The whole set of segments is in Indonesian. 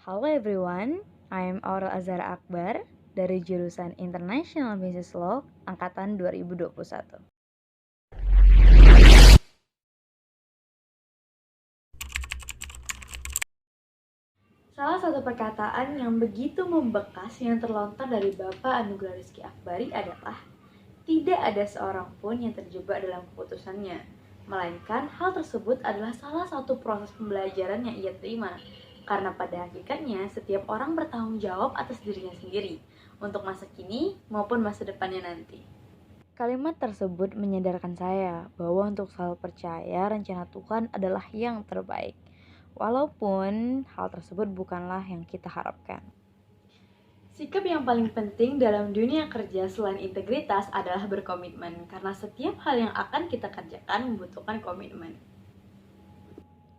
Halo everyone, I'm Aurel Azhara Akbar dari jurusan International Business Law angkatan 2021. Salah satu perkataan yang begitu membekas yang terlontar dari Bapak Anugerah Rizky Akbari adalah tidak ada seorang pun yang terjebak dalam keputusannya, melainkan hal tersebut adalah salah satu proses pembelajaran yang ia terima. Karena pada hakikatnya setiap orang bertanggung jawab atas dirinya sendiri untuk masa kini maupun masa depannya nanti. Kalimat tersebut menyadarkan saya bahwa untuk selalu percaya rencana Tuhan adalah yang terbaik, walaupun hal tersebut bukanlah yang kita harapkan. Sikap yang paling penting dalam dunia kerja selain integritas adalah berkomitmen, karena setiap hal yang akan kita kerjakan membutuhkan komitmen.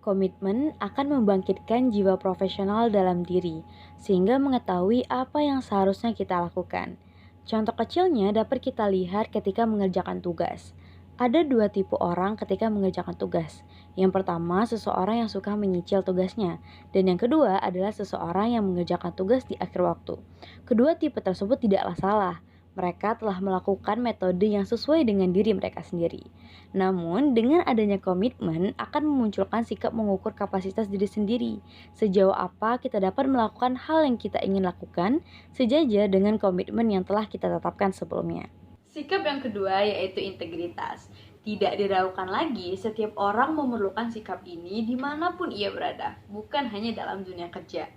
Komitmen akan membangkitkan jiwa profesional dalam diri, sehingga mengetahui apa yang seharusnya kita lakukan. Contoh kecilnya dapat kita lihat ketika mengerjakan tugas. Ada dua tipe orang ketika mengerjakan tugas. Yang pertama, seseorang yang suka menyicil tugasnya. Dan yang kedua adalah seseorang yang mengerjakan tugas di akhir waktu. Kedua tipe tersebut tidaklah salah. Mereka telah melakukan metode yang sesuai dengan diri mereka sendiri. Namun, dengan adanya komitmen akan memunculkan sikap mengukur kapasitas diri sendiri. Sejauh apa kita dapat melakukan hal yang kita ingin lakukan, sejajar dengan komitmen yang telah kita tetapkan sebelumnya. Sikap yang kedua yaitu integritas. Tidak diragukan lagi, setiap orang memerlukan sikap ini dimanapun ia berada, bukan hanya dalam dunia kerja.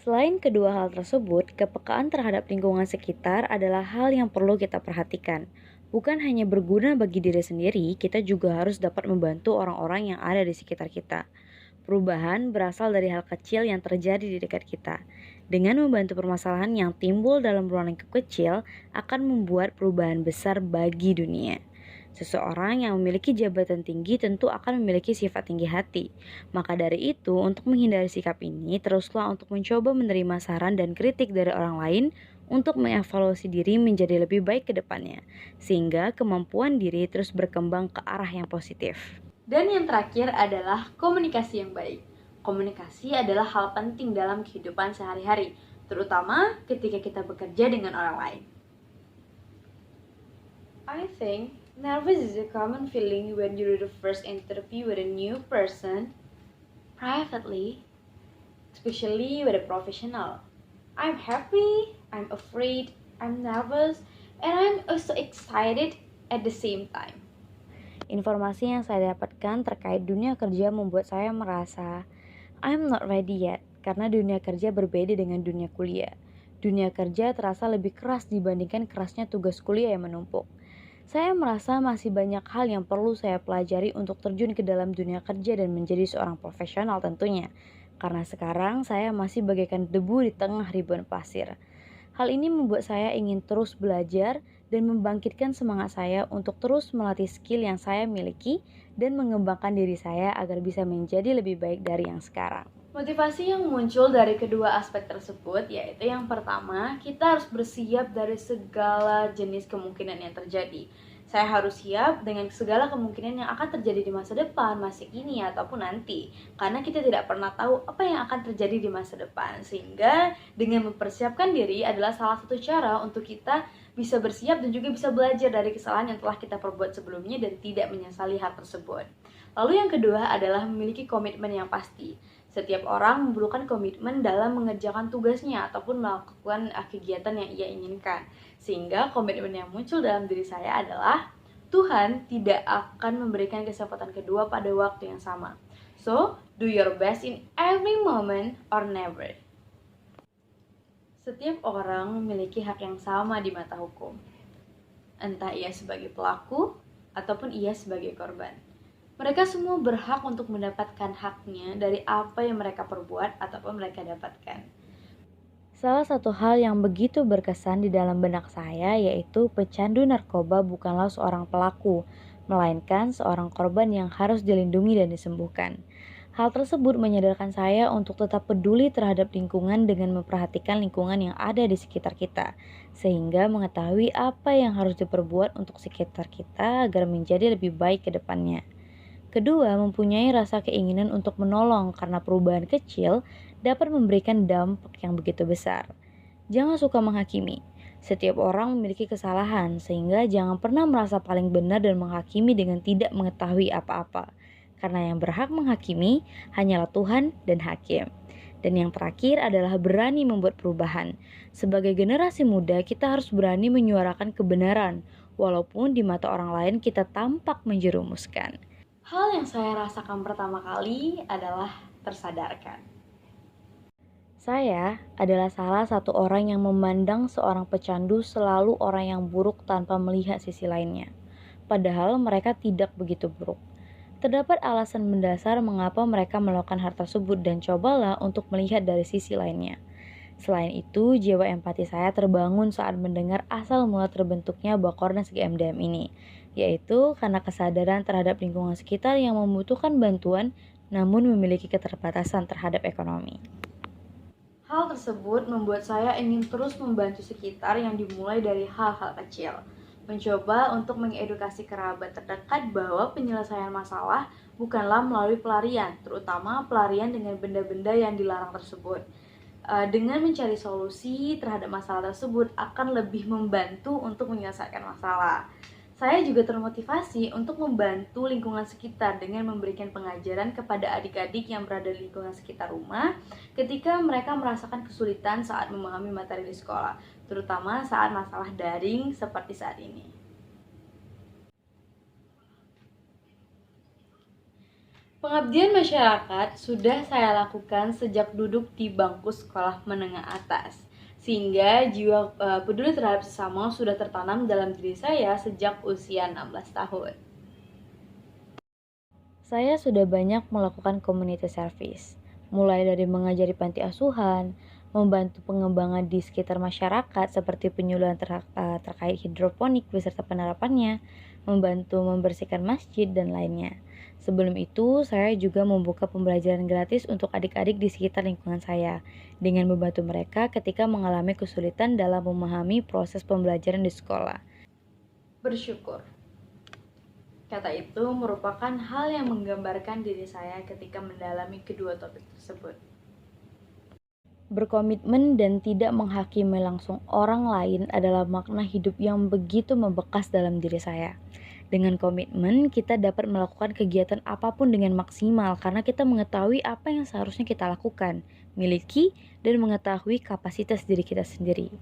Selain kedua hal tersebut, kepekaan terhadap lingkungan sekitar adalah hal yang perlu kita perhatikan. Bukan hanya berguna bagi diri sendiri, kita juga harus dapat membantu orang-orang yang ada di sekitar kita. Perubahan berasal dari hal kecil yang terjadi di dekat kita. Dengan membantu permasalahan yang timbul dalam ruang lingkup kecil, akan membuat perubahan besar bagi dunia. Seseorang yang memiliki jabatan tinggi tentu akan memiliki sifat tinggi hati. Maka dari itu, untuk menghindari sikap ini, teruslah untuk mencoba menerima saran dan kritik dari orang lain untuk mengevaluasi diri menjadi lebih baik ke depannya, sehingga kemampuan diri terus berkembang ke arah yang positif. Dan yang terakhir adalah komunikasi yang baik. Komunikasi adalah hal penting dalam kehidupan sehari-hari, terutama ketika kita bekerja dengan orang lain. I think nervous is a common feeling when you do the first interview with a new person, privately, especially with a professional. I'm happy, I'm afraid, I'm nervous, and I'm also excited at the same time. Informasi yang saya dapatkan terkait dunia kerja membuat saya merasa I'm not ready yet, karena dunia kerja berbeda dengan dunia kuliah. Dunia kerja terasa lebih keras dibandingkan kerasnya tugas kuliah yang menumpuk. Saya merasa masih banyak hal yang perlu saya pelajari untuk terjun ke dalam dunia kerja dan menjadi seorang profesional tentunya. Karena sekarang saya masih bagaikan debu di tengah ribuan pasir. Hal ini membuat saya ingin terus belajar dan membangkitkan semangat saya untuk terus melatih skill yang saya miliki dan mengembangkan diri saya agar bisa menjadi lebih baik dari yang sekarang. Motivasi yang muncul dari kedua aspek tersebut yaitu yang pertama, kita harus bersiap dari segala jenis kemungkinan yang terjadi. Saya harus siap dengan segala kemungkinan yang akan terjadi di masa depan, masa kini, ataupun nanti. Karena kita tidak pernah tahu apa yang akan terjadi di masa depan. Sehingga dengan mempersiapkan diri adalah salah satu cara untuk kita bisa bersiap dan juga bisa belajar dari kesalahan yang telah kita perbuat sebelumnya dan tidak menyesali hal tersebut. Lalu yang kedua adalah memiliki komitmen yang pasti. Setiap orang memerlukan komitmen dalam mengerjakan tugasnya ataupun melakukan kegiatan yang ia inginkan. Sehingga komitmen yang muncul dalam diri saya adalah Tuhan tidak akan memberikan kesempatan kedua pada waktu yang sama. So, do your best in every moment or never. Setiap orang memiliki hak yang sama di mata hukum. Entah ia sebagai pelaku ataupun ia sebagai korban. Mereka semua berhak untuk mendapatkan haknya dari apa yang mereka perbuat ataupun mereka dapatkan. Salah satu hal yang begitu berkesan di dalam benak saya yaitu pecandu narkoba bukanlah seorang pelaku, melainkan seorang korban yang harus dilindungi dan disembuhkan. Hal tersebut menyadarkan saya untuk tetap peduli terhadap lingkungan dengan memperhatikan lingkungan yang ada di sekitar kita, sehingga mengetahui apa yang harus diperbuat untuk sekitar kita agar menjadi lebih baik ke depannya. Kedua, mempunyai rasa keinginan untuk menolong karena perubahan kecil dapat memberikan dampak yang begitu besar. Jangan suka menghakimi. Setiap orang memiliki kesalahan, sehingga jangan pernah merasa paling benar dan menghakimi dengan tidak mengetahui apa-apa. Karena yang berhak menghakimi hanyalah Tuhan dan hakim. Dan yang terakhir adalah berani membuat perubahan. Sebagai generasi muda, kita harus berani menyuarakan kebenaran, walaupun di mata orang lain kita tampak menjerumuskan. Hal yang saya rasakan pertama kali adalah tersadarkan. Saya adalah salah satu orang yang memandang seorang pecandu selalu orang yang buruk tanpa melihat sisi lainnya. Padahal mereka tidak begitu buruk. Terdapat alasan mendasar mengapa mereka melakukan hal tersebut dan cobalah untuk melihat dari sisi lainnya. Selain itu, jiwa empati saya terbangun saat mendengar asal mula terbentuknya Bakornas GMDM ini, yaitu karena kesadaran terhadap lingkungan sekitar yang membutuhkan bantuan namun memiliki keterbatasan terhadap ekonomi. Hal tersebut membuat saya ingin terus membantu sekitar yang dimulai dari hal-hal kecil. Mencoba untuk mengedukasi kerabat terdekat bahwa penyelesaian masalah bukanlah melalui pelarian, terutama pelarian dengan benda-benda yang dilarang tersebut. Dengan mencari solusi terhadap masalah tersebut akan lebih membantu untuk menyelesaikan masalah. Saya juga termotivasi untuk membantu lingkungan sekitar dengan memberikan pengajaran kepada adik-adik yang berada di lingkungan sekitar rumah ketika mereka merasakan kesulitan saat memahami materi di sekolah, terutama saat masalah daring seperti saat ini. Pengabdian masyarakat sudah saya lakukan sejak duduk di bangku sekolah menengah atas. Sehingga jiwa peduli terhadap sesama sudah tertanam dalam diri saya sejak usia 16 tahun. Saya sudah banyak melakukan community service, mulai dari mengajari panti asuhan, membantu pengembangan di sekitar masyarakat seperti penyuluhan terkait hidroponik beserta penerapannya, membantu membersihkan masjid, dan lainnya. Sebelum itu, saya juga membuka pembelajaran gratis untuk adik-adik di sekitar lingkungan saya, dengan membantu mereka ketika mengalami kesulitan dalam memahami proses pembelajaran di sekolah. Bersyukur. Kata itu merupakan hal yang menggambarkan diri saya ketika mendalami kedua topik tersebut. Berkomitmen dan tidak menghakimi langsung orang lain adalah makna hidup yang begitu membekas dalam diri saya. Dengan komitmen, kita dapat melakukan kegiatan apapun dengan maksimal karena kita mengetahui apa yang seharusnya kita lakukan, miliki, dan mengetahui kapasitas diri kita sendiri.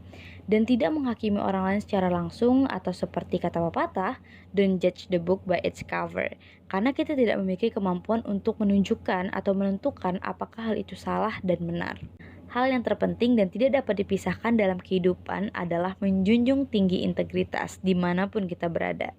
Dan tidak menghakimi orang lain secara langsung atau seperti kata pepatah, don't judge the book by its cover. Karena kita tidak memiliki kemampuan untuk menunjukkan atau menentukan apakah hal itu salah dan benar. Hal yang terpenting dan tidak dapat dipisahkan dalam kehidupan adalah menjunjung tinggi integritas dimanapun kita berada.